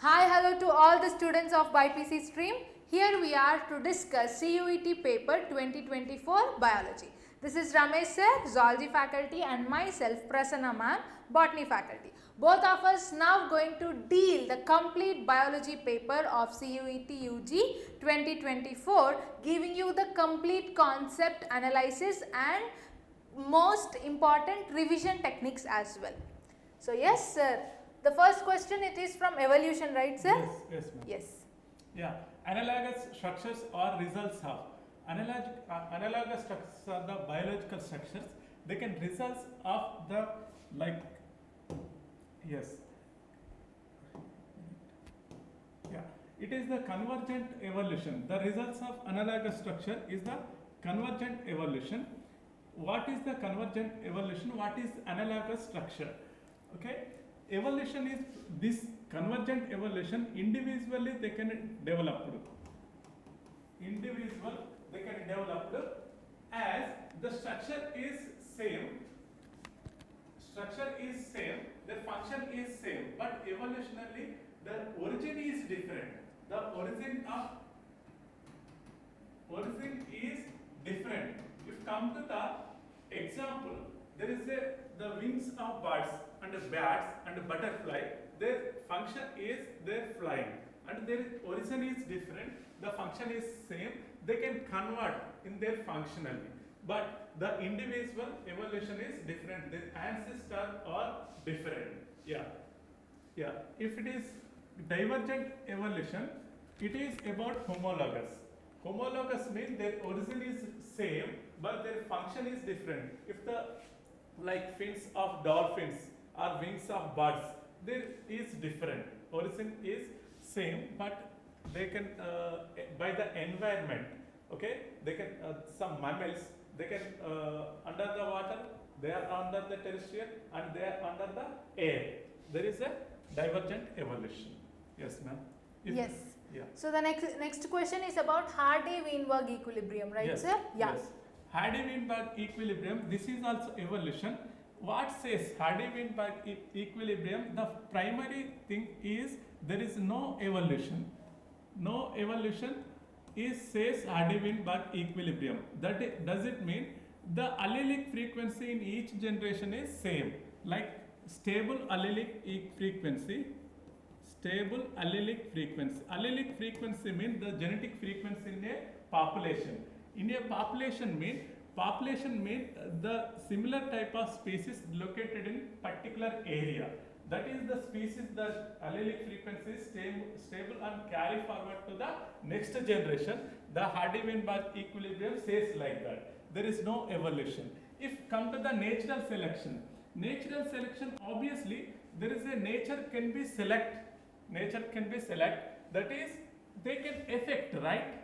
Hi, hello to all the students of BPC stream. Here we are to discuss CUET paper 2024 biology. This is Ramesh sir, zoology faculty, and myself Prasanna ma'am, botany faculty. Both of us now going to deal the complete biology paper of CUET UG 2024, giving you the complete concept analysis and most important revision techniques as well. So yes sir. The first question, it is from evolution, right sir? Yes, ma'am. Yes. Yeah, analogous structures are results of analogous structures are the biological structures. They can results of the yes. Yeah, it is the convergent evolution. The results of analogous structure is the convergent evolution. What is the convergent evolution? What is analogous structure? Okay. Evolution is this convergent evolution. Individually they can develop. Individual they can develop as the structure is same. Structure is same. The function is same. But evolutionarily the origin is different. The origin is different. If come to the example, there is the wings of birds and bats and butterfly. Their function is their flying, and their origin is different. The function is same. They can convert in their functionally, but the individual evolution is different. Their ancestors are different. Yeah. If it is divergent evolution, it is about homologous. Homologous means their origin is same, but their function is different. If the fins of dolphins or wings of birds, there is different. Origin is same, but they can by the environment. Okay, they can some mammals. They can under the water. They are under the terrestrial, and they are under the air. There is a divergent evolution. Yes, ma'am. Yes. Yeah. So the next question is about Hardy-Weinberg equilibrium, right Yes, sir? Yeah. Yes. Hardy-Weinberg equilibrium. This is also evolution. What says Hardy-Weinberg equilibrium? The primary thing is there is no evolution. No evolution is says Hardy-Weinberg equilibrium. Does it mean the allelic frequency in each generation is same? Like stable allelic frequency. Stable allelic frequency. Allelic frequency means the genetic frequency in a population. In a population mean the similar type of species located in particular area. That is the species that allelic frequency is stable and carry forward to the next generation. The Hardy-Weinberg equilibrium says like that. There is no evolution. If come to the natural selection obviously there is a nature can be select. That is they can affect, right?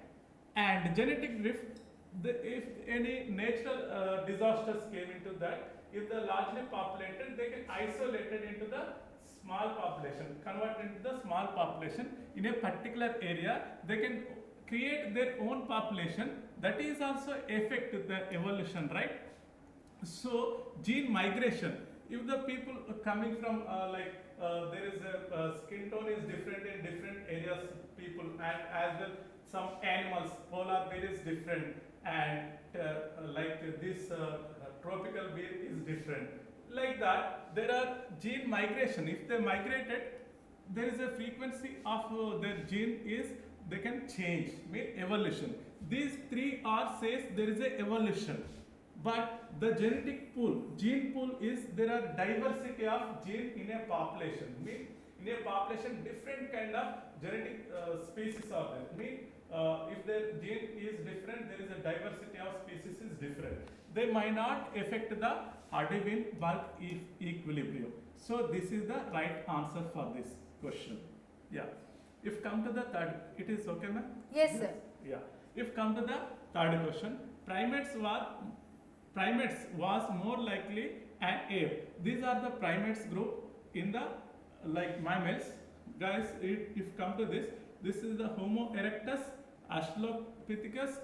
And genetic drift. If any natural disasters came into that, if the largely populated, they can isolate it into the small population, convert into the small population in a particular area. They can create their own population. That is also affect the evolution, right? So gene migration. If the people coming from there is a skin tone is different in different areas, people, and as well some animals, polar bear is different, and this tropical bear is different. Like that, there are gene migration. If they migrated, there is a frequency of their gene is they can change, mean evolution. These three R says there is a evolution. But the genetic pool, gene pool is there are diversity of gene in a population. Mean in a population different kind of genetic species are there. Mean if the gene is different, there is a diversity of species is different. They might not affect the Hardy-Weinberg equilibrium. So this is the right answer for this question. Yeah. If come to the third, it is okay, ma'am? Yes, sir. Yeah. If come to the third question, primates was more likely an ape. These are the primates group in the mammals. Guys, if come to this is the Homo erectus, Australopithecus,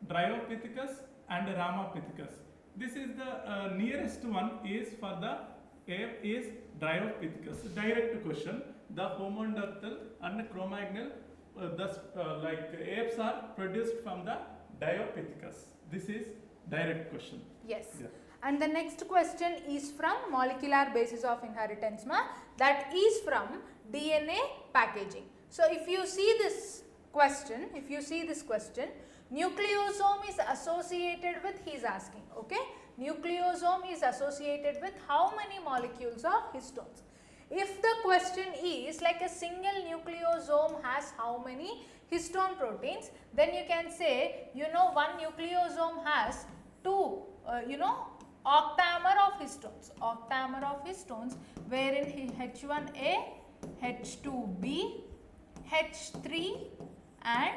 Dryopithecus, and Ramapithecus. This is the nearest one is for the ape is Dryopithecus. Direct question. the homonadal and Cro-Magnon, thus like apes are produced from the Diopithecus. This is direct question. Yes. Yeah. And the next question is from molecular basis of inheritance, that is from DNA packaging. So if you see this question, nucleosome is associated with, he is asking, okay, nucleosome is associated with how many molecules of histones? If the question is like a single nucleosome has how many histone proteins, then you can say, one nucleosome has two, octamer of histones, wherein H1A, H2B, H3 and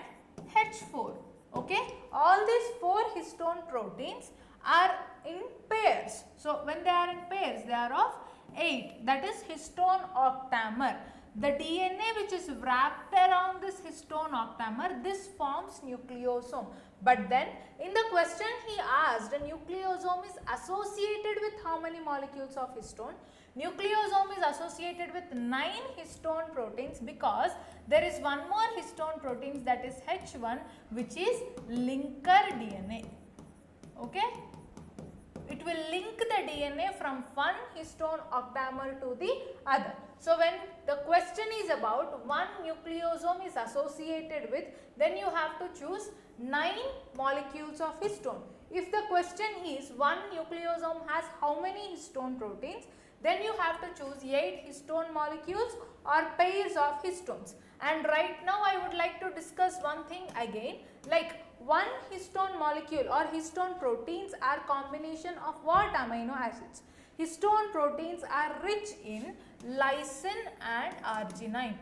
H4. Okay, all these 4 histone proteins are in pairs. So when they are in pairs, they are of 8, that is histone octamer. The DNA which is wrapped around this histone octamer, this forms nucleosome. But then in the question he asked, a nucleosome is associated with how many molecules of histone? Nucleosome is associated with 9 histone proteins, because there is one more histone protein, that is H1, which is linker DNA. Okay? It will link the DNA from one histone octamer to the other. So when the question is about one nucleosome is associated with, then you have to choose 9 molecules of histone. If the question is one nucleosome has how many histone proteins, then you have to choose 8 histone molecules or pairs of histones. And right now I would like to discuss one thing again, like one histone molecule or histone proteins are combination of what amino acids? Histone proteins are rich in lysine and arginine.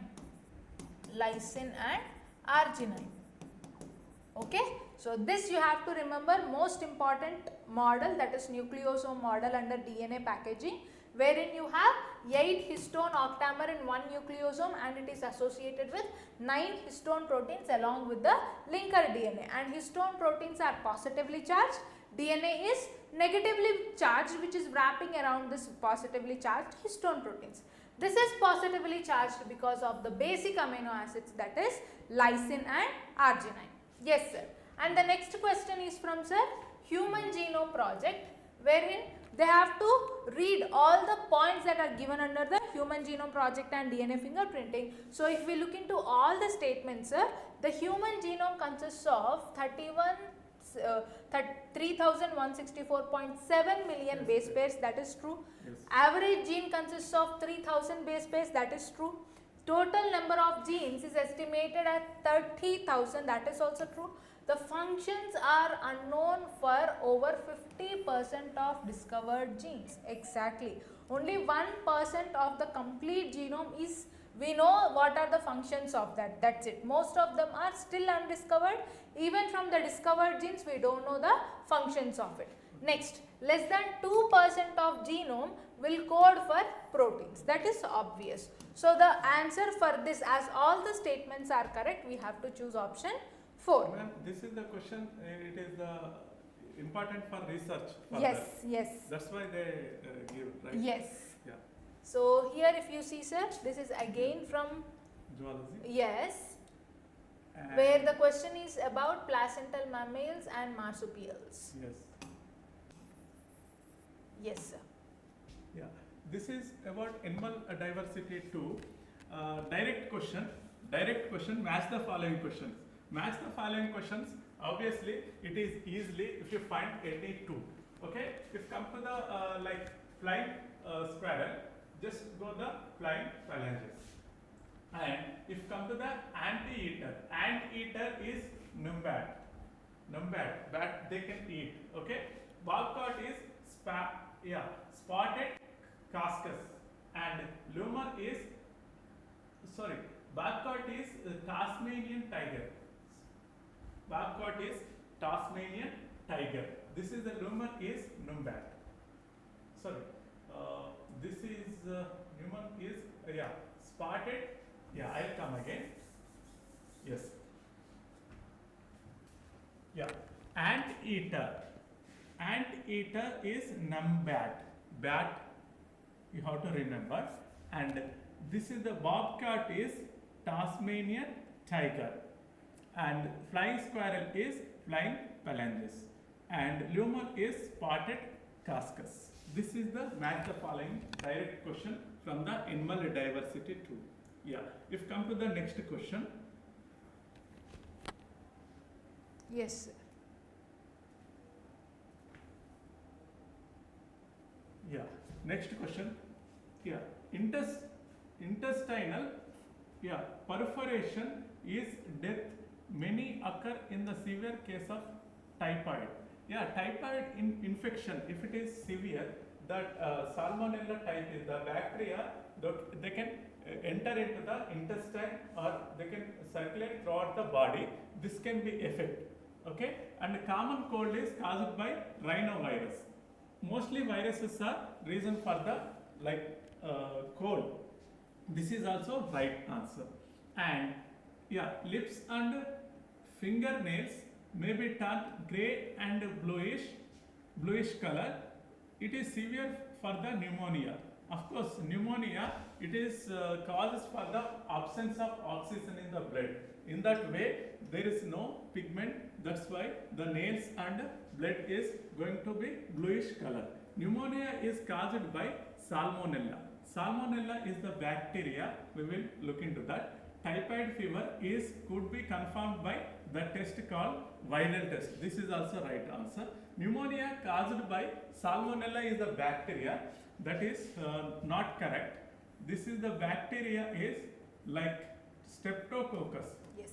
Okay, so this you have to remember, most important model, that is nucleosome model under DNA packaging, wherein you have 8 histone octamer in one nucleosome and it is associated with 9 histone proteins along with the linker DNA, and histone proteins are positively charged, DNA is negatively charged, which is wrapping around this positively charged histone proteins. This is positively charged because of the basic amino acids, that is lysine and arginine. Yes sir. And the next question is from sir, Human Genome Project, wherein they have to read all the points that are given under the Human Genome Project and DNA fingerprinting. So if we look into all the statements, sir, the human genome consists of 3,164.7 million base pairs, that is true. Yes. Average gene consists of 3,000 base pairs, that is true. Total number of genes is estimated at 30,000, that is also true. The functions are unknown for over 50% of discovered genes. Exactly. Only 1% of the complete genome is, we know what are the functions of that, that's it. Most of them are still undiscovered. Even from the discovered genes, we don't know the functions of it. Next, less than 2% of genome will code for proteins. That is obvious. So the answer for this, as all the statements are correct, we have to choose option 4. Ma'am, this is the question, it is important for research. Yes, yes. That's why they give, right? Yes. Yeah. So here if you see sir, this is again from Zoology. yes, And where the question is about placental mammals and marsupials. yes. Yes sir. Yeah. This is about animal diversity too. Direct question, match the following questions. Match the following questions, obviously it is easily if you find any two. Okay, if come to the like flying squirrel, just go the flying phalanges. And if come to the anteater is numbat, bat they can eat. Okay, bobcat is spotted cascus, and lemur is bobcat is Tasmanian tiger. Bobcat is Tasmanian tiger. This is the lemur is numbat. This is lemur is spotted. Yeah, I'll come again. Yes. Yeah. Anteater is numbat. Bat, you have to remember. And this is the bobcat is Tasmanian tiger, and flying squirrel is flying phalanges, and lemur is spotted cascus. This is the match the following direct question from the animal diversity too. Yeah. If come to the next question. Yes, sir. Yeah. Next question. Yeah. Intestinal. Yeah. Perforation is death. Many occur in the severe case of typhoid. Yeah. Typhoid infection, if it is severe, that salmonella type is the bacteria that they can enter into the intestine or they can circulate throughout the body. This can be effect. Okay. And common cold is caused by rhinovirus. Mostly viruses are reason for the cold. This is also right answer. And yeah, lips and fingernails may be turned grey and bluish color. It is severe for the pneumonia. Of course, pneumonia, it is causes for the absence of oxygen in the blood. In that way, there is no pigment. That's why the nails and blood is going to be bluish color. Pneumonia is caused by salmonella. Salmonella is the bacteria. We will look into that. Typhoid fever could be confirmed by the test called viral test. This is also right answer. Pneumonia caused by salmonella is the bacteria. That is not correct. This is the bacteria is like streptococcus. Yes.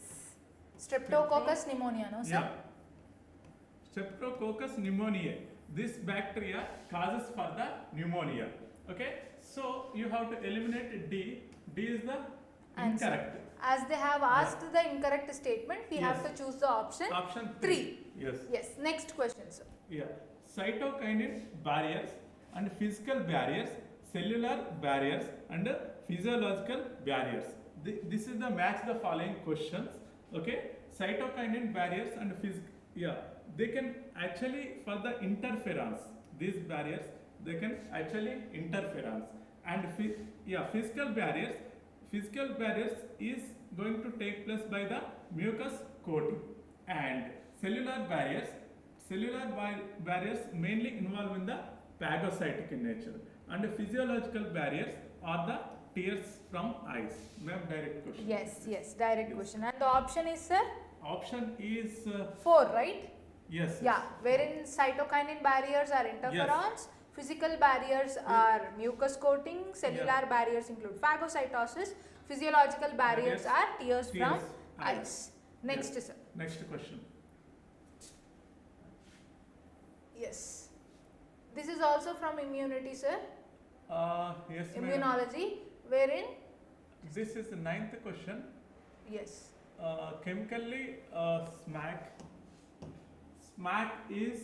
Streptococcus pneumonia, no, sir? Yeah. Streptococcus pneumoniae. This bacteria causes for the pneumonia. Okay. So you have to eliminate D. D is the Answer. incorrect. As they have asked the incorrect statement, we have Yes. to choose the option Option 3. Yes. Yes. Next question, sir. Yeah. Cytokinin barriers and physical barriers, cellular barriers and physiological barriers. This is the match the following questions. Okay. Cytokinin barriers and they can actually for the interference. These barriers they can actually interference, and physical barriers. Physical barriers is going to take place by the mucus coating, and cellular barriers mainly involved in the phagocytic in nature, and physiological barriers are the tears from eyes. Ma'am, direct question. Yes, direct question. And the option is, sir? Option is 4, right? yes. Yeah, wherein cytokinin barriers are interferons, physical barriers are mucus coating, cellular barriers include phagocytosis, physiological barriers are tears from eyes. Next, Yes. sir. Next question. Yes. This is also from immunity, sir. Yes, ma'am. Immunology, wherein, This is the 9th question. yes. Chemically, SMAC is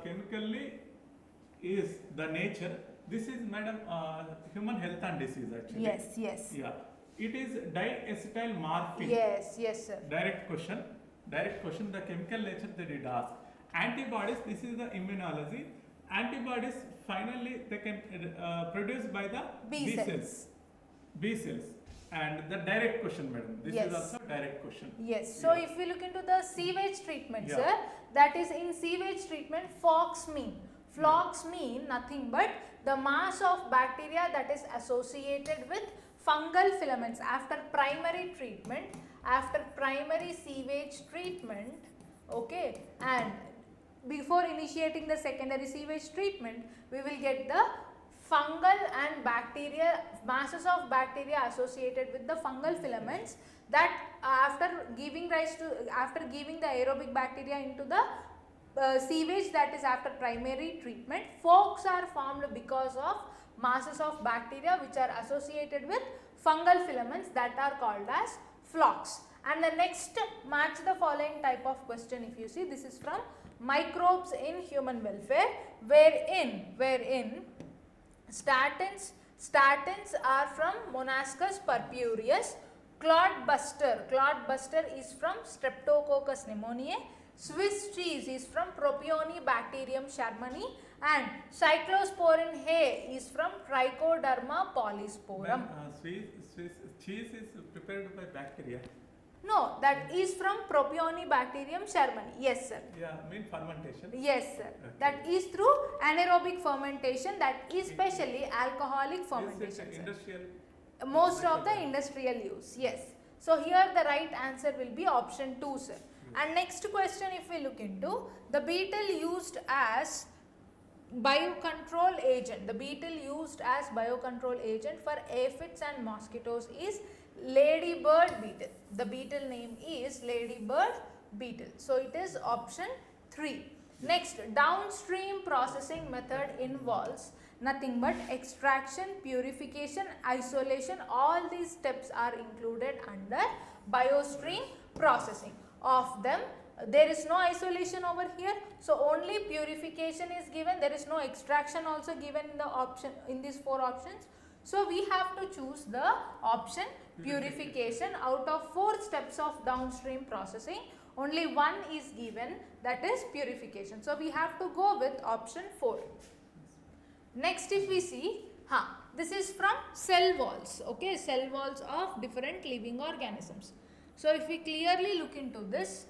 chemically is the nature. This is, madam, human health and disease actually. Yes. Yeah. It is diacetyl morphine. Yes, sir. Direct question. The chemical nature they did ask. Antibodies. This is the immunology. Antibodies finally they can produce by the B cells. B cells. And the direct question, madam. This Yes. is also direct question. Yes. So Yeah. if we look into the sewage treatment, Yeah. sir, that is in sewage treatment, flocks mean nothing but the mass of bacteria that is associated with fungal filaments after primary treatment, after primary sewage treatment, okay, and before initiating the secondary sewage treatment, we will get the fungal and bacteria, masses of bacteria associated with the fungal filaments that after giving the aerobic bacteria into the sewage, that is after primary treatment, forks are formed because of masses of bacteria which are associated with fungal filaments that are called as flocks. And the next, match the following type of question. If you see, this is from microbes in human welfare, wherein statins are from Monascus purpureus, clotbuster is from Streptococcus pneumoniae, Swiss cheese is from Propionibacterium shermani, And cyclosporin hay is from Trichoderma polysporum. Cheese is prepared by bacteria. No, that is from Propionibacterium shermani. Yes, sir. Yeah, mean fermentation. Yes, sir. Okay. That is through anaerobic fermentation, that is specially alcoholic fermentation. Is it industrial? Most of the industrial use, yes. So here the right answer will be option 2, sir. And next question, if we look into the beetle used as biocontrol agent, the beetle used as biocontrol agent for aphids and mosquitoes is ladybird beetle. The beetle name is ladybird beetle. So it is option 3. Next, downstream processing method involves nothing but extraction, purification, isolation. All these steps are included under biostream processing. Of them, there is no isolation over here, so only purification is given. There is no extraction also given in the option, in these 4 options. So we have to choose the option purification. Out of 4 steps of downstream processing, only 1 is given, that is purification. So we have to go with option 4. Next, if we see, this is from cell walls, okay, cell walls of different living organisms. So if we clearly look into this,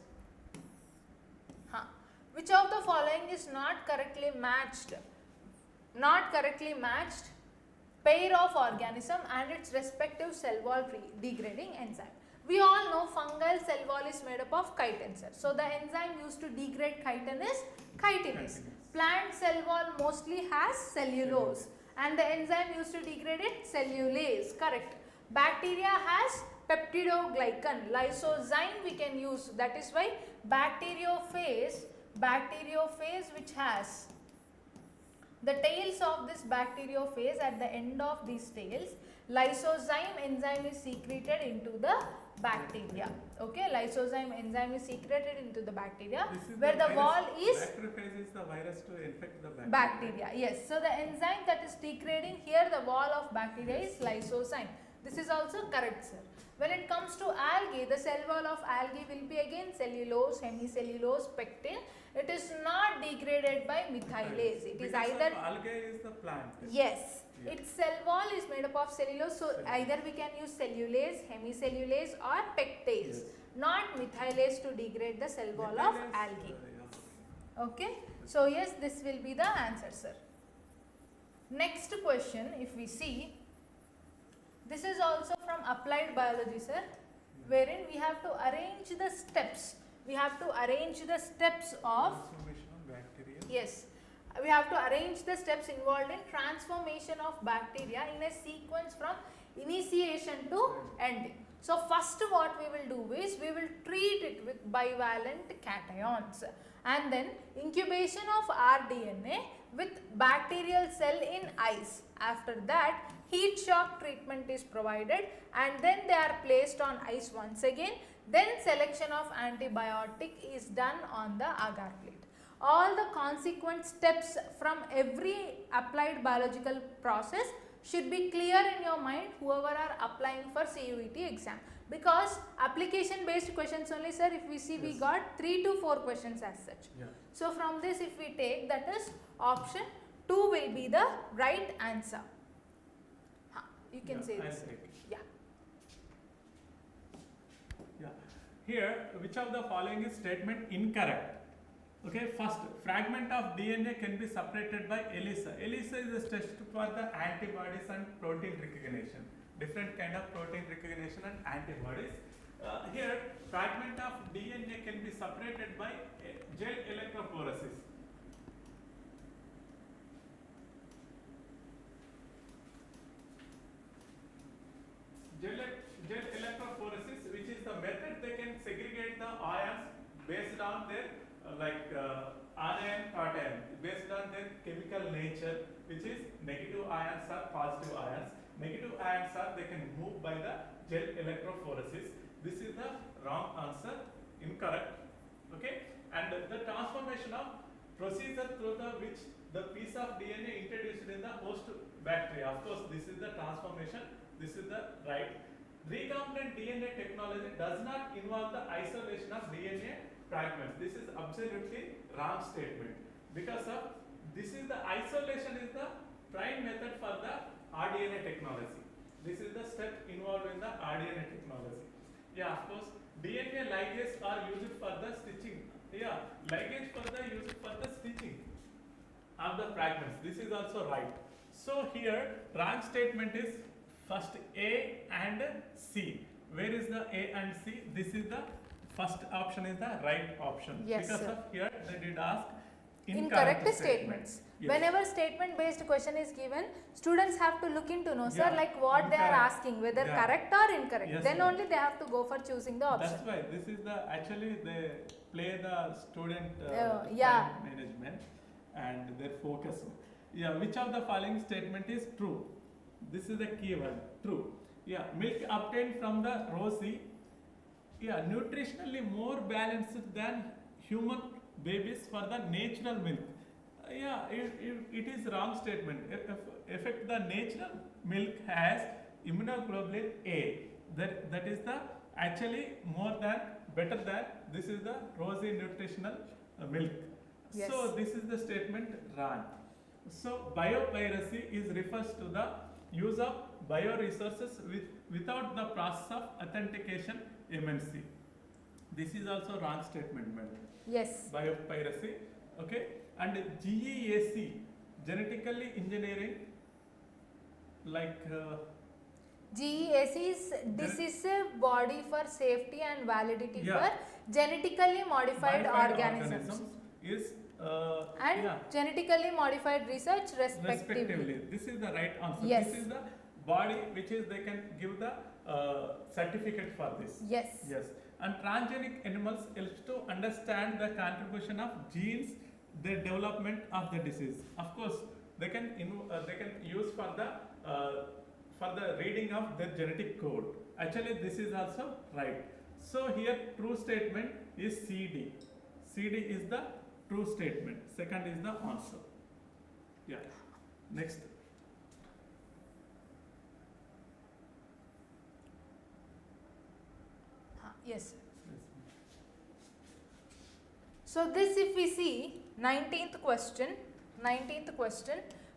which of the following is not correctly matched? Not correctly matched pair of organism and its respective cell wall degrading enzyme. We all know fungal cell wall is made up of chitin, sir. So the enzyme used to degrade chitin is chitinase. Plant cell wall mostly has cellulose and the enzyme used to degrade it cellulase, correct. Bacteria has peptidoglycan, lysozyme we can use, that is why bacteriophage which has the tails of this bacteriophage, at the end of these tails, lysozyme enzyme is secreted into the bacteria. Okay, lysozyme enzyme is secreted into the bacteria where the wall is. Bacteriophage is the virus to infect the bacteria. Yes, so the enzyme that is degrading here the wall of bacteria is lysozyme. This is also correct, sir. When it comes to algae, the cell wall of algae will be again cellulose, hemicellulose, pectin. It is not degraded by methylase. It is either algae is the plant. Yes, its cell wall is made up of cellulose. So either we can use cellulase, hemicellulase, or pectase, not methylase to degrade the cell wall of algae. Okay, so yes, this will be the answer, sir. Next question, if we see, this is also from applied biology, sir, wherein we have to arrange the steps. We have to arrange the steps of bacteria. Yes, we have to arrange the steps involved in transformation of bacteria in a sequence from initiation to ending. So first what we will do is we will treat it with bivalent cations and then incubation of rDNA with bacterial cell in ice. After that, heat shock treatment is provided and then they are placed on ice once again. Then selection of antibiotic is done on the agar plate. All the consequent steps from every applied biological process should be clear in your mind, whoever are applying for CUET exam. Because application based questions only, sir, if we see we got 3 to 4 questions as such. So from this if we take, that is option 2 will be the right answer. You can say this. Here, which of the following is statement incorrect? Okay, first, fragment of DNA can be separated by ELISA. ELISA is a test for the antibodies and protein recognition. Different kind of protein recognition and antibodies. Here, fragment of DNA can be separated by gel electrophoresis. Gel electrophoresis, which is the method they can segregate the ions based on their anion, cation, based on their chemical nature, which is negative ions or positive ions. Negative ions are they can move by the gel electrophoresis. This is the wrong answer, incorrect. Okay, and the transformation of procedure through the which the piece of DNA introduced in the host bacteria. Of course, this is the transformation. This is the right. Recombinant DNA technology does not involve the isolation of DNA fragments. This is absolutely wrong statement because of this is the isolation is the prime method for the RDNA technology. This is the step involved in the RDNA technology. Yeah, of course, DNA ligase are used for the stitching. Yeah, ligase for the used for the stitching of the fragments. This is also right. So here wrong statement is first A and C. Where is the A and C? This is the first option is the right option. Yes, because sir. of here they did ask Incorrect statements. Yes. Whenever statement based question is given, students have to look into know, sir, Yeah. like what they are Incorrect. asking, whether Yeah. correct or incorrect. Yes, Then ma'am. only they have to go for choosing the option. That's why this is the actually they play the student yeah. time management and their focus. Yeah, which of the following statement is true? This is the keyword, true. Yeah, milk obtained from the rosy, yeah, nutritionally more balanced than human babies for the natural milk. Yeah, it is wrong statement. Effect the natural milk has immunoglobulin A. That is the actually more than better than this is the rosy nutritional milk. Yes. So this is the statement wrong. So biopiracy is refers to the use of bioresources without the process of authentication MNC. This is also wrong statement, madam. Yes. Biopiracy, okay, and GEAC, genetically engineering, like GEAC is decisive body for safety and validity Yeah. for genetically modified organisms is and yeah, genetically modified research respectively. respectively. This is the right answer. Yes. This is the body which is they can give the certificate for this. Yes. Yes. And transgenic animals helps to understand the contribution of genes, the development of the disease. Of course, they can use for the reading of their genetic code. Actually, this is also right. So here, true statement is CD. CD is the true statement. Second is the answer. Yeah. Next. Yes. So this if we see 19th question,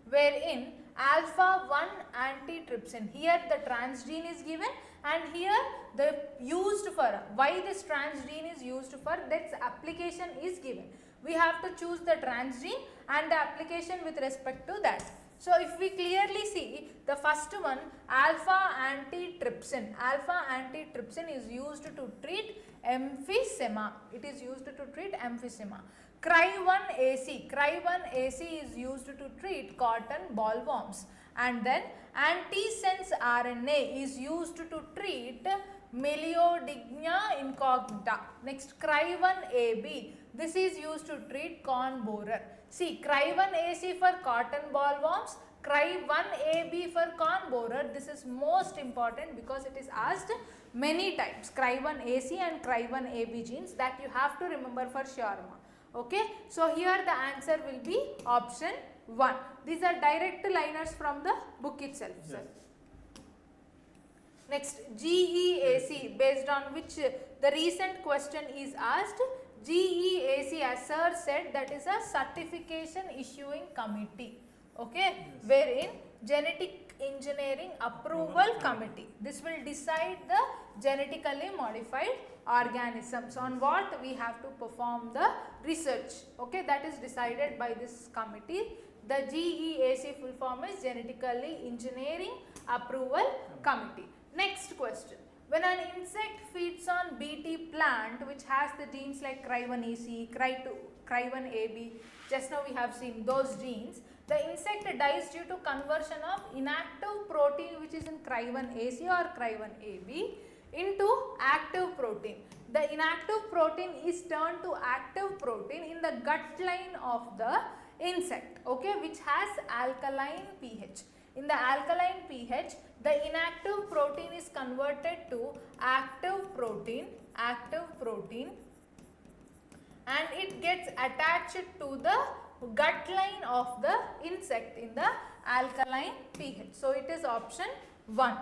wherein alpha 1 antitrypsin, here the transgene is given and here the used for, why this transgene is used for, that application is given. We have to choose the transgene and the application with respect to that. So if we clearly see the first one, alpha antitrypsin is used to treat emphysema. It is used to treat emphysema. Cry1AC is used to treat cotton bollworms. And then antisense RNA is used to treat Meliodignia incognita. Next, Cry1AB, this is used to treat corn borer. See, Cry1AC for cotton bollworms, Cry1AB for corn borer. This is most important because it is asked many times. Cry1AC and Cry1AB genes that you have to remember for sure. Okay, so here the answer will be option 1. These are direct liners from the book itself. Yes. Sir. Next, GEAC, based on which the recent question is asked. GEAC, as sir said, that is a certification issuing committee, okay, Yes. wherein genetic engineering approval committee. This will decide the genetically modified organisms on what we have to perform the research, okay, that is decided by this committee. The GEAC full form is genetically engineering approval committee. Next question. When an insect feeds on BT plant which has the genes like Cry1AC, Cry1AB, just now we have seen those genes, the insect dies due to conversion of inactive protein which is in Cry1AC or Cry1AB into active protein. The inactive protein is turned to active protein in the gut line of the insect, okay, which has alkaline pH. In the alkaline pH, the inactive protein is converted to active protein and it gets attached to the gut line of the insect in the alkaline pH. So it is option 1.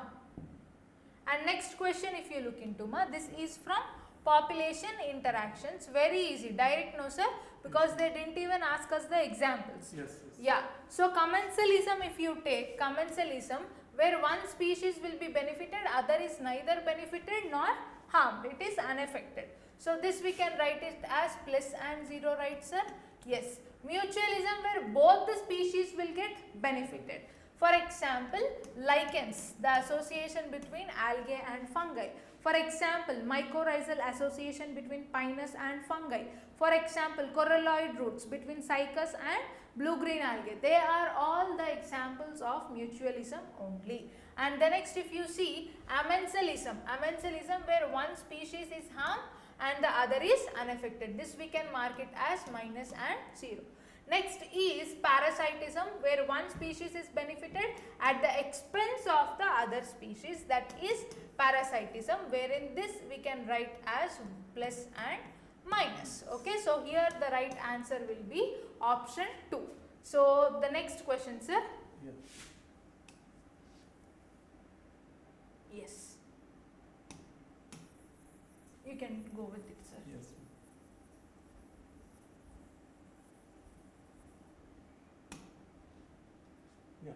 And next question if you look into this is from Population interactions, very easy, direct no sir, because they didn't even ask us the examples. Yes. Yeah, so commensalism, if you take commensalism, where one species will be benefited, other is neither benefited nor harmed, it is unaffected. So this we can write it as plus and 0, right sir? Yes. Mutualism, where both the species will get benefited. For example, lichens, the association between algae and fungi. For example, mycorrhizal association between pinus and fungi. For example, coralloid roots between cycas and blue-green algae. They are all the examples of mutualism only. And the next, if you see, amensalism where one species is harmed and the other is unaffected. This we can mark it as minus and 0. Next is parasitism, where one species is benefited at the expense of the other species, that is parasitism, wherein this we can write as plus and minus. Okay, so here the right answer will be option 2. So the next question, sir. Yeah. Yes. You can go with it, sir. Yes. Yeah.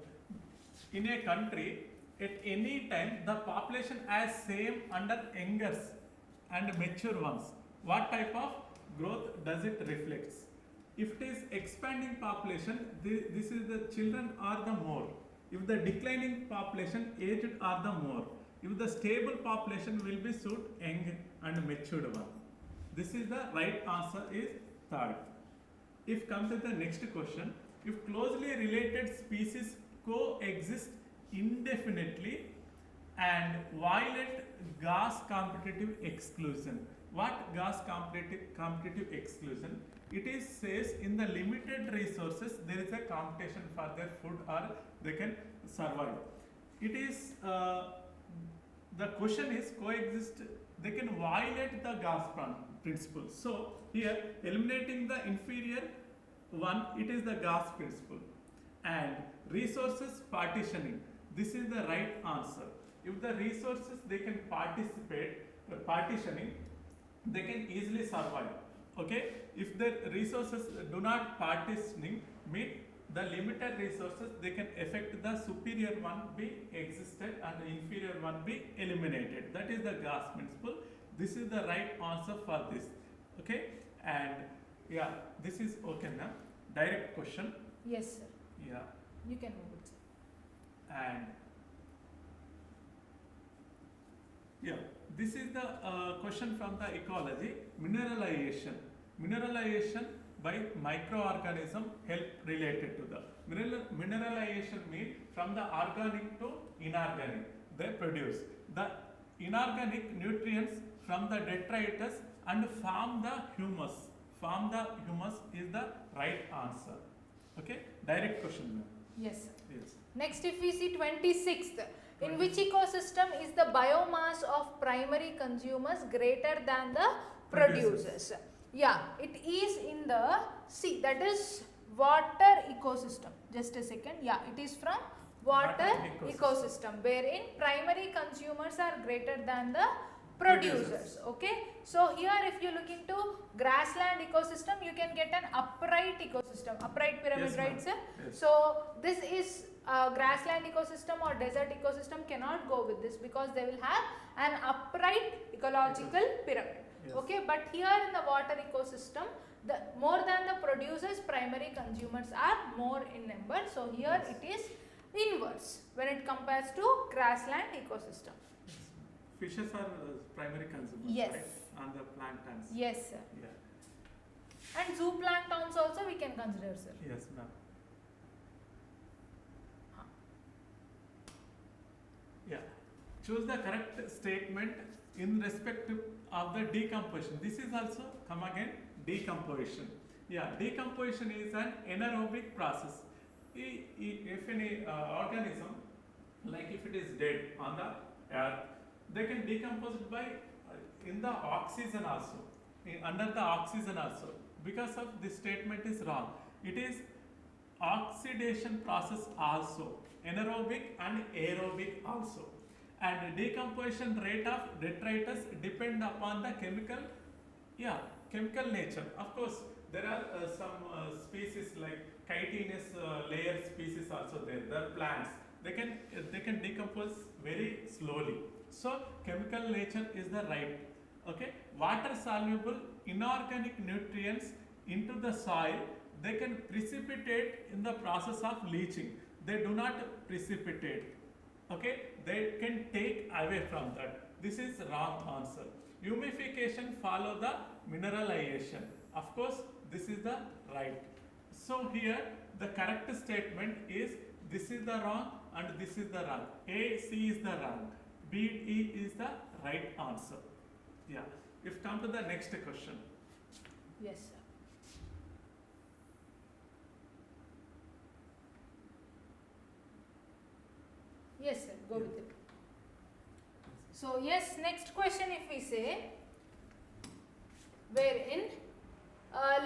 In a country, at any time, the population as same under youngers and mature ones. What type of growth does it reflects? If it is expanding population, this is the children are the more. If the declining population, aged are the more. If the stable population will be suit young and matured one. This is the right answer is third. If come to the next question, if closely related species coexist indefinitely and violate gas competitive exclusion. What gas competitive exclusion? It is says in the limited resources there is a competition for their food or they can survive. It is the question is coexist, they can violate the gas principle. So here eliminating the inferior one, it is the gas principle. And resources partitioning, this is the right answer. If the resources they can participate partitioning, they can easily survive. Okay, if the resources do not partitioning, mean the limited resources they can affect the superior one be existed and the inferior one be eliminated. That is the gas principle. This is the right answer for this. Okay, and yeah, this is okay now. Direct question. Yes, sir. Yeah. You can move it, sir. And yeah, this is the question from the ecology. Mineralization. Mineralization by microorganism help related to the mineralization means from the organic to inorganic they produce the inorganic nutrients from the detritus and form the humus. Form the humus is the right answer. Okay, direct question, ma'am. Yes, sir. Yes. Next, if we see 26th, in which ecosystem is the biomass of primary consumers greater than the producers? Yeah, it is in the sea, that is water ecosystem. Just a second. Yeah, it is from water ecosystem, wherein primary consumers are greater than the producers. Okay, so here if you look into grassland ecosystem, you can get an upright ecosystem, upright pyramid, Yes, right sir? Yes. So this is grassland ecosystem or desert ecosystem cannot go with this because they will have an upright ecological pyramid. Yes. Okay, but here in the water ecosystem, the more than the producers, primary consumers are more in number. So here Yes. it is inverse when it compares to grassland ecosystem. Fishes are primary consumers, Yes. right? And the planktons. Yes, sir. Yeah. And zooplanktons also we can consider, sir. Yes, ma'am. Yeah. Choose the correct statement in respect of the decomposition. This is also come again decomposition. Yeah, decomposition is an anaerobic process. If any organism, like if it is dead on the earth, they can decompose it by in the oxygen also, under the oxygen also. Because of this statement is wrong. It is oxidation process also, anaerobic and aerobic also. And decomposition rate of detritus depend upon the chemical, yeah, chemical nature. Of course, there are some species like chitinous layer species also there. There are plants. They can decompose very slowly. So chemical nature is the right. Okay, water soluble inorganic nutrients into the soil, they can precipitate in the process of leaching. They do not precipitate. Okay, they can take away from that. This is wrong answer. Humification follow the mineralization. Of course, this is the right. So here the correct statement is this is the wrong and this is the wrong. A, C is the wrong. B, E is the right answer. Yeah. If come to the next question. Yes, sir. Yes, sir. Go with it. So, yes, next question if we say, wherein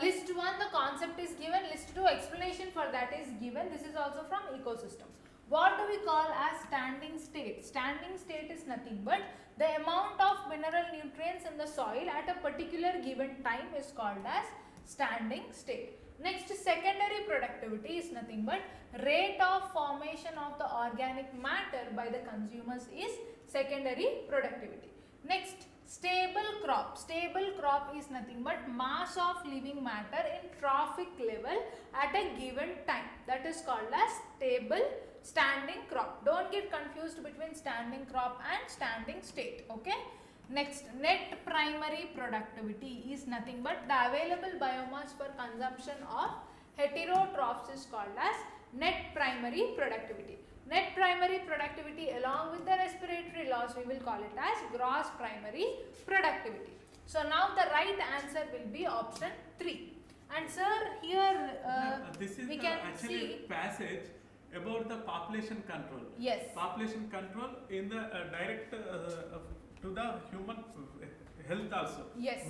list 1 the concept is given, list 2 explanation for that is given. This is also from ecosystem. What do we call as standing state? Standing state is nothing but the amount of mineral nutrients in the soil at a particular given time is called as standing state. Next, secondary productivity is nothing but rate of formation of the organic matter by the consumers is secondary productivity. Next, stable crop. Stable crop is nothing but mass of living matter in trophic level at a given time. That is called as stable standing crop. Don't get confused between standing crop and standing state. Okay. Next, net primary productivity is nothing but the available biomass for consumption of heterotrophs is called as net primary productivity. Net primary productivity along with the respiratory loss we will call it as gross primary productivity. So now the right answer will be option 3. And sir, here this is we the can actually see passage about the population control. Yes. Population control in the direct to the human health also. Yes.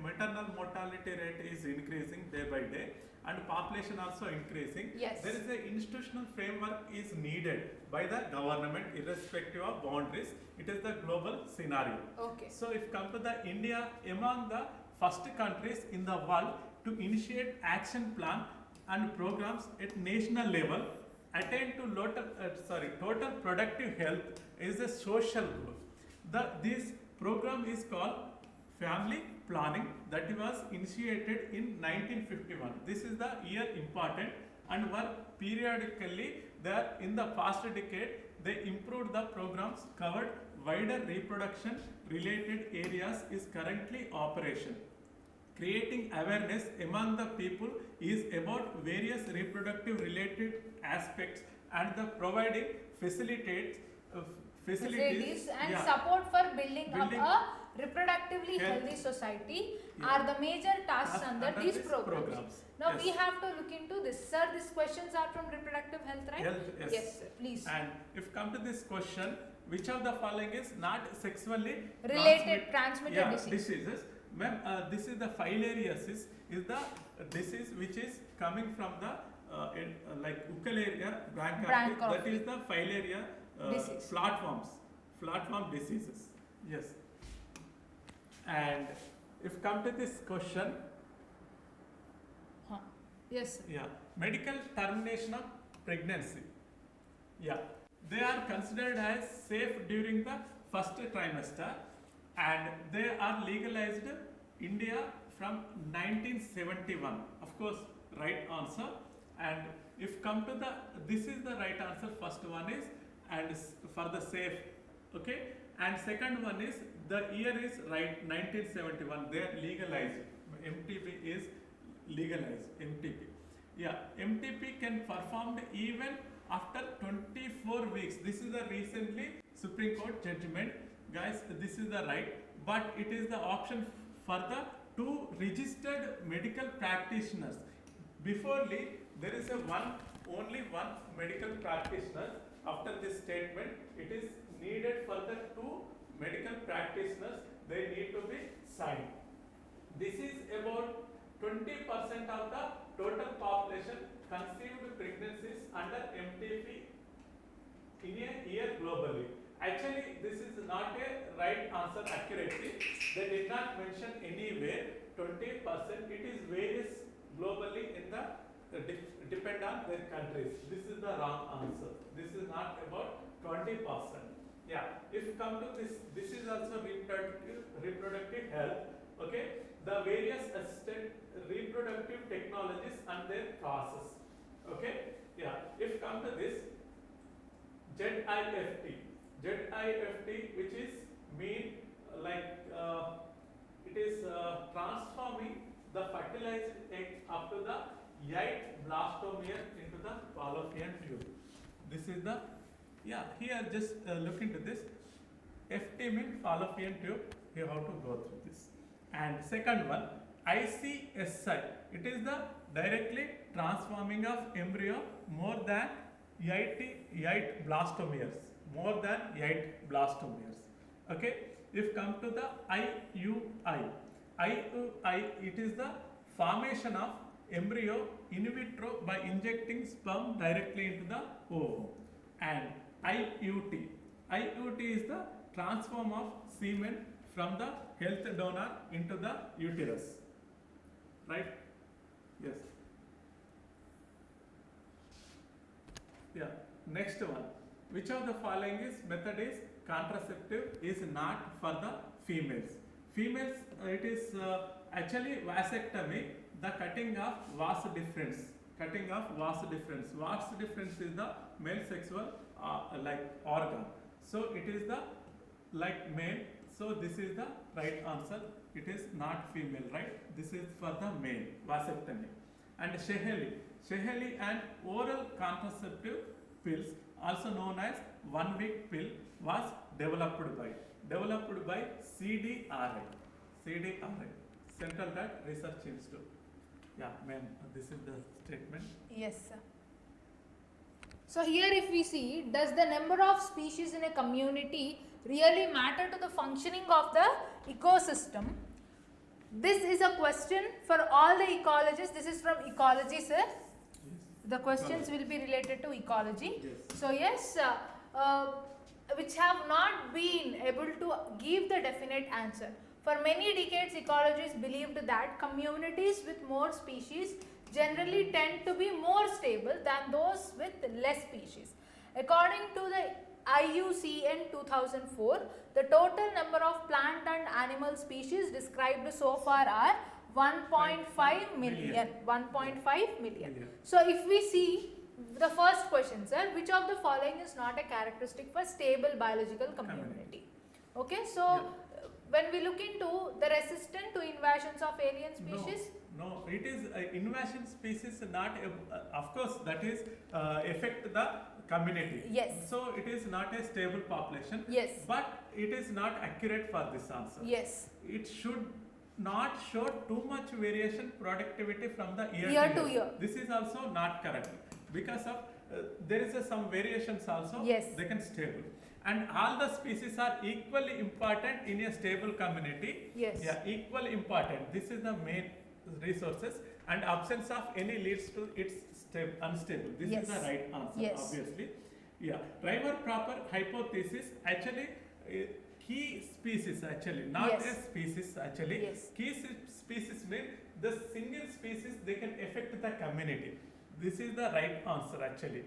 Maternal mortality rate is increasing day by day and population also increasing. Yes. There is a institutional framework is needed by the government irrespective of boundaries. It is the global scenario. Okay. So if come to the India, among the first countries in the world to initiate action plan and programs at national level, attain to total productive health is a social goal. This program is called family planning that was initiated in 1951. This is the year important and were periodically there in the past decade they improved the programs covered wider reproduction related areas is currently operation. Creating awareness among the people is about various reproductive related aspects and the providing facilities and yeah, support for building up a reproductively healthy society are the major tasks under these programs. Now we have to look into this. Sir, these questions are from reproductive health, right? Health, yes. Yes, sir. Please. And if come to this question, which of the following is not sexually transmitted diseases? Ma'am, this is the filariasis is the disease which is coming from the like Euchalaria branchitis. That is the filaria flatworm diseases. Yes. And if come to this question, yes, sir. Yeah, medical termination of pregnancy. Yeah, they are considered as safe during the first trimester, and they are legalized India from 1971. Of course, right answer. And if come to this is the right answer. First one is and for the safe, okay. And second one is the year is right 1971. They are legalized. MTP is legalized. MTP. Yeah, MTP can performed even after 24 weeks. This is the recently Supreme Court judgment. Guys, this is the right, but it is the option for the two registered medical practitioners. Beforely, there is only one medical practitioner. After this statement, it is needed for the two medical practitioners. They need to be signed. This is about 20% of the total population conceived pregnancies under MTP in a year globally. Actually, this is not a right answer accurately. They did not mention anywhere 20%. It is various globally in the depend on their countries. This is the wrong answer. This is not about 20%. Yeah. If you come to this is also reproductive health. Okay. The various assisted reproductive technologies and their process. Okay. Yeah. If you come to this ZIFT, which is mean it is transforming the fertilized egg up to the 8 blastomere into the fallopian tube. This is the here just look into this. FT means fallopian tube. You have to go through this. And second one, ICSI. It is the directly transforming of embryo more than 8 blastomeres. More than 8 blastomeres. Okay. If come to the IUI, it is the formation of embryo in vitro by injecting sperm directly into the ovum. And IUT is the transform of semen from the health donor into the uterus. Right? Yes. Yeah. Next one. Which of the following method is contraceptive is not for the females? Females, it is actually vasectomy, the cutting of vas deferens. Cutting of vas deferens. Vas deferens is the male sexual organ. So it is the male. So this is the right answer. It is not female, right? This is for the male vasectomy. And Sheheli and oral contraceptive pills, also known as 1 week pill, was developed by CDRI, Central Drug Research Institute. Yeah, ma'am, this is the statement. Yes, sir. So here if we see, does the number of species in a community really matter to the functioning of the ecosystem? This is a question for all the ecologists. This is from ecology, sir. Yes. The questions will be related to ecology. Yes. So yes, which have not been able to give the definite answer. For many decades, ecologists believed that communities with more species generally tend to be more stable than those with less species. According to the IUCN 2004, the total number of plant and animal species described so far are 1.5 million. 1.5 million. So if we see the first question, sir, which of the following is not a characteristic for stable biological community? Okay, so when we look into the resistant to invasions of alien species, no, it is invasion species not of course that is affect the community. Yes. So it is not a stable population. Yes. But it is not accurate for this answer. Yes. It should not show too much variation productivity from the year to year. This is also not correct because of there is some variations also. Yes. They can stable. And all the species are equally important in a stable community. Yes. Yeah, equally important. This is the main resources, and absence of any leads to its unstable. This is the right answer, obviously. Yeah. Driver proper hypothesis actually key species actually, not a species actually. Yes. Key species mean the single species they can affect the community. This is the right answer actually.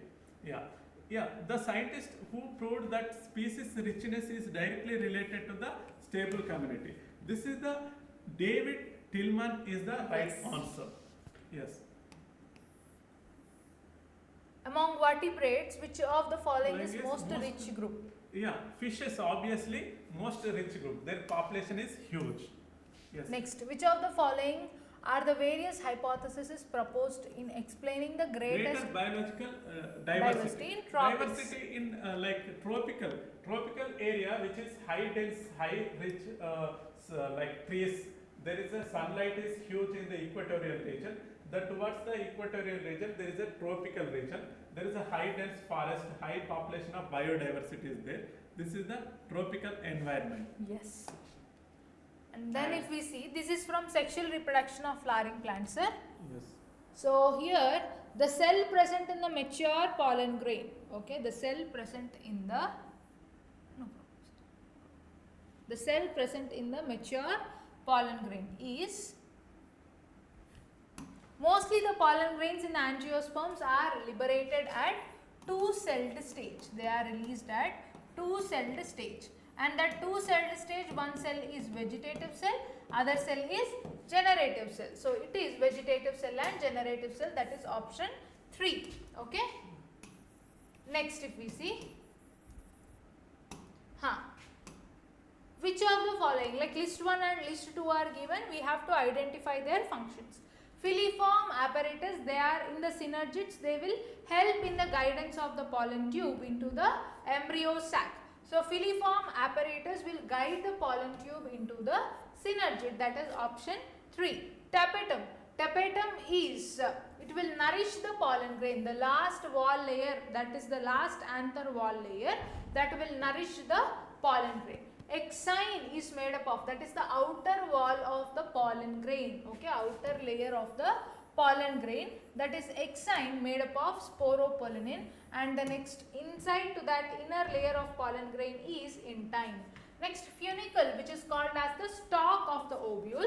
Yeah. Yeah, the scientist who proved that species richness is directly related to the stable community. This is the David Tillman is the right answer. Yes. Among vertebrates, which of the following is most rich group? Yeah, fishes obviously most rich group. Their population is huge. Yes. Next, which of the following are the various hypotheses proposed in explaining the greater biological diversity in tropics. Diversity in tropical area which is high dense, high rich trees. There is a sunlight is huge in the equatorial region. Towards the equatorial region there is a tropical region. There is a high dense forest, high population of biodiversity is there. This is the tropical environment. Yes. And then if we see, this is from sexual reproduction of flowering plants, sir. Yes. So here, the cell present in the mature pollen grain, okay, the cell present in the The cell present in the mature pollen grain is, mostly the pollen grains in the angiosperms are liberated at two-celled stage. They are released at two-celled stage. And that two-celled stage, one cell is vegetative cell, other cell is generative cell. So it is vegetative cell and generative cell, that is option 3. Okay. Next if we see, which of the following, like list 1 and list 2 are given, we have to identify their functions. Filiform apparatus, they are in the synergids, they will help in the guidance of the pollen tube into the embryo sac. So filiform apparatus will guide the pollen tube into the synergid, that is option 3. Tapetum, tapetum is, it will nourish the pollen grain, the last wall layer, that is the last anther wall layer, that will nourish the pollen grain. Exine is made up of, that is the outer wall of the pollen grain, okay, outer layer of the pollen grain, that is exine, made up of sporopollenin, and the next inside to that inner layer of pollen grain is intine. Next, funicle, which is called as the stalk of the ovule.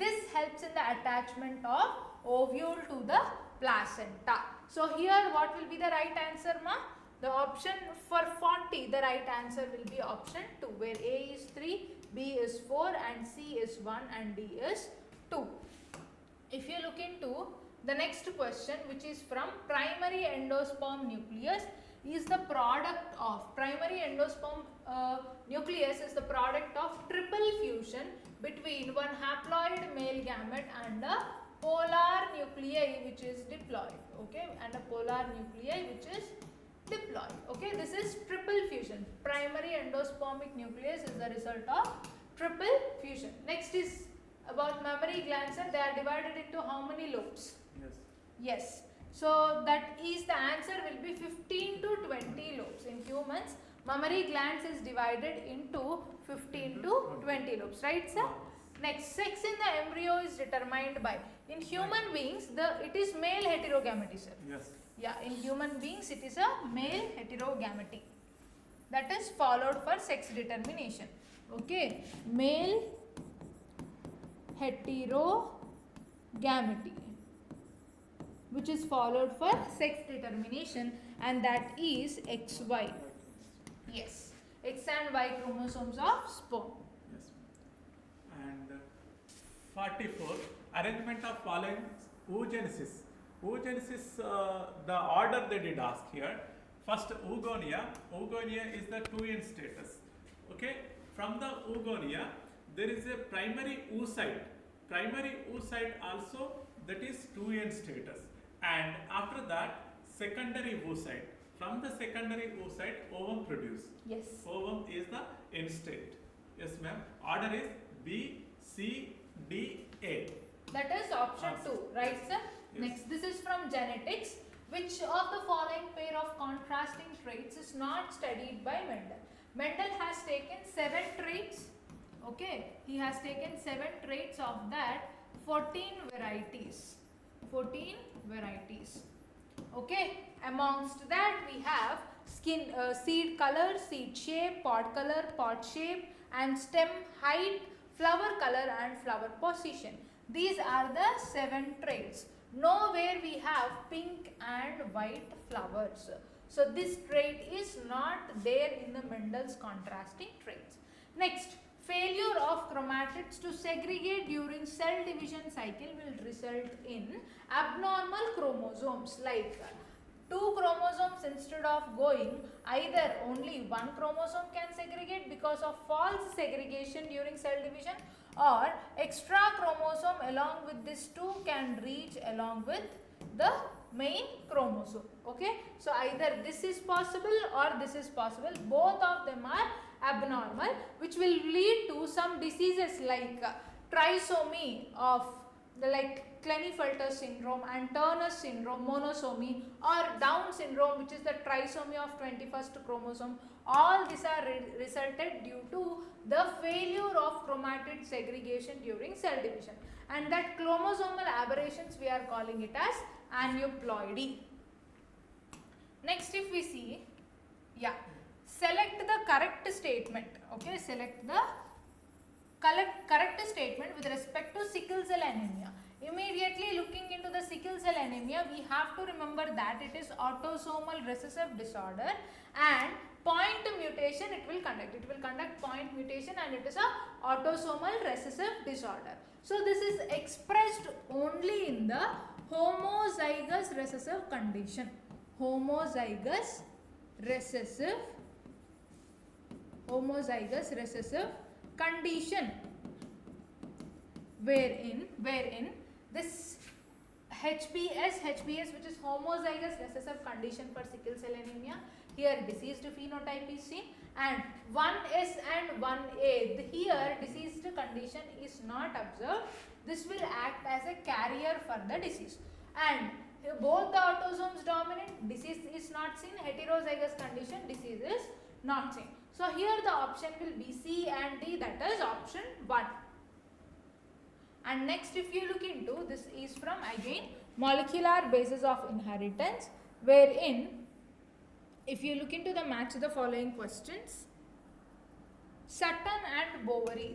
This helps in the attachment of ovule to the placenta. So here what will be the right answer, ma? The option for 40, the right answer will be option 2, where A is 3, B is 4 and C is 1 and D is 2. If you look into the next question, which is from primary endosperm nucleus, is the product of, primary endosperm nucleus is the product of triple fusion between one haploid male gamete and a polar nuclei which is diploid, okay, and a polar nuclei which is diploid. Okay, this is triple fusion. Primary endospermic nucleus is the result of triple fusion. Next is about mammary glands. They are divided into how many lobes? Yes. Yes. So that is, the answer will be 15 to 20 lobes. In humans, mammary glands is divided into 15 to 20 lobes. Right, sir? Next, sex in the embryo is determined by, in human beings, it is male heterogamety, sir. Yes. Yeah, in human beings it is a male heterogamety, that is followed for sex determination. Okay, male heterogamety, which is followed for sex determination, and that is XY. Yes, X and Y chromosomes of sperm. Yes. And 44, arrangement of following oogenesis. Oogenesis, the order they did ask here. First, oogonia. Oogonia is the 2n status. Okay, from the oogonia, there is a primary oocyte. Primary oocyte also, that is 2n status. And after that, secondary oocyte. From the secondary oocyte, ovum produce. Yes. Ovum is the end state. Yes, ma'am. Order is B, C, D, A. That is option 2, right, sir? Yes. Next, this is from genetics. Which of the following pair of contrasting traits is not studied by Mendel? Mendel has taken 7 traits. Okay, he has taken 7 traits, of that 14 varieties. 14 varieties. Okay, amongst that we have skin, seed color, seed shape, pod color, pod shape, and stem height, flower color, and flower position. These are the 7 traits. Nowhere we have pink and white flowers. So this trait is not there in the Mendel's contrasting traits. Next, failure of chromatids to segregate during cell division cycle will result in abnormal chromosomes, like 2 chromosomes instead of going, either only 1 chromosome can segregate because of false segregation during cell division, or extra chromosome along with this 2 can reach along with the main chromosome. Okay, so either this is possible or this is possible. Both of them are abnormal, which will lead to some diseases like trisomy of the, like Klinefelter syndrome and Turner syndrome, monosomy, or Down syndrome, which is the trisomy of 21st chromosome. All these are resulted due to the failure of chromatid segregation during cell division, and that chromosomal aberrations we are calling it as aneuploidy. Next, if we see, select the correct statement. Okay, select the correct statement with respect to sickle cell anemia. Immediately looking into the sickle cell anemia, we have to remember that it is autosomal recessive disorder and point mutation it will conduct. It will conduct point mutation and it is a autosomal recessive disorder. So this is expressed only in the homozygous recessive condition. Homozygous recessive condition wherein this HBS which is homozygous recessive condition for sickle cell anemia, here diseased phenotype is seen, and 1S and 1A, here diseased condition is not observed. This will act as a carrier for the disease, and both the autosomes dominant, disease is not seen, heterozygous condition, disease is not seen. So here the option will be C and D, that is option 1. And next, if you look into, this is from again molecular basis of inheritance, wherein if you look into the match the following questions, Sutton and Bovary,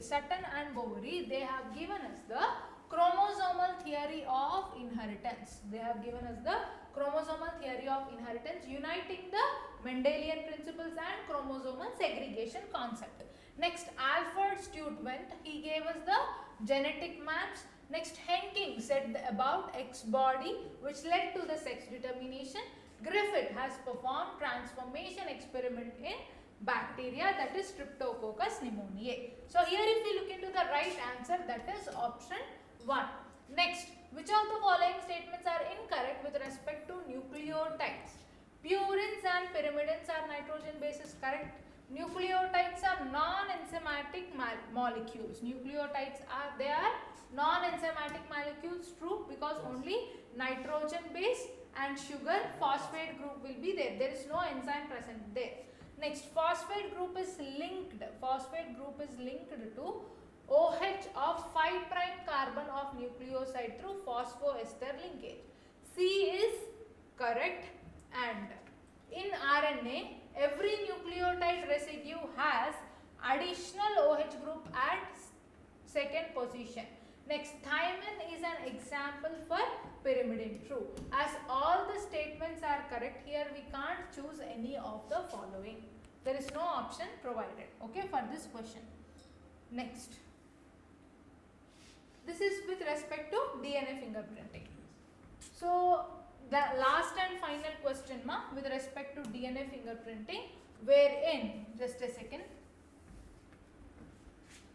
they have given us the chromosomal theory of inheritance. They have given us the chromosomal theory of inheritance uniting the Mendelian principles and chromosomal segregation concept. Next, Alfred Stuyvesant, he gave us the genetic maps. Next, Henking said about X body which led to the sex determination. Griffith has performed transformation experiment in bacteria, that is Streptococcus pneumoniae. So here if we look into the right answer, that is option 1. Next, which of the following statements are incorrect with respect to nucleotides? Purines and pyrimidines are nitrogen bases, correct. Nucleotides are non-enzymatic molecules. Nucleotides are non-enzymatic molecules, true, because only nitrogen base and sugar phosphate group will be there. There is no enzyme present there. Next, phosphate group is linked to OH of 5' carbon of nucleoside through phosphoester linkage. C is correct, and in RNA, every nucleotide residue has additional OH group at second position. Next, thymine is an example for pyrimidine, true. As all the statements are correct, here we can't choose any of the following. There is no option provided, okay, for this question. Next, this is with respect to DNA fingerprinting. So, the last and final question with respect to DNA fingerprinting, wherein, just a second,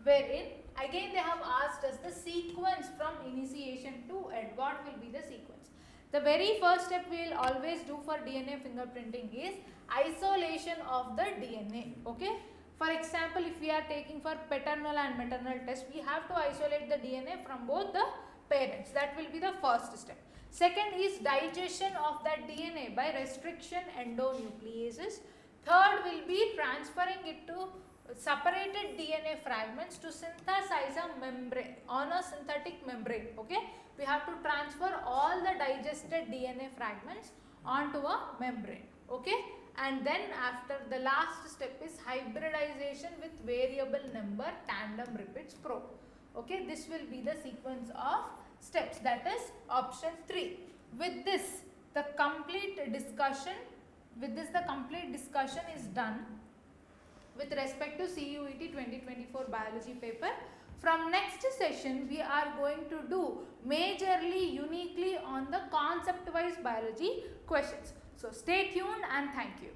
wherein again they have asked us the sequence from initiation to end. What will be the sequence? The very first step we will always do for DNA fingerprinting is isolation of the DNA, okay. For example, if we are taking for paternal and maternal test, we have to isolate the DNA from both the parents. That will be the first step. Second is digestion of that DNA by restriction endonucleases. Third will be transferring it to separated DNA fragments to synthesize a membrane on a synthetic membrane, okay. We have to transfer all the digested DNA fragments onto a membrane, okay. And then after, the last step is hybridization with variable number tandem repeats probe, okay. This will be the sequence of steps, that is option 3. With this, the complete discussion is done with respect to CUET 2024 biology paper. From next session, we are going to do majorly uniquely on the concept wise biology questions. So stay tuned and thank you.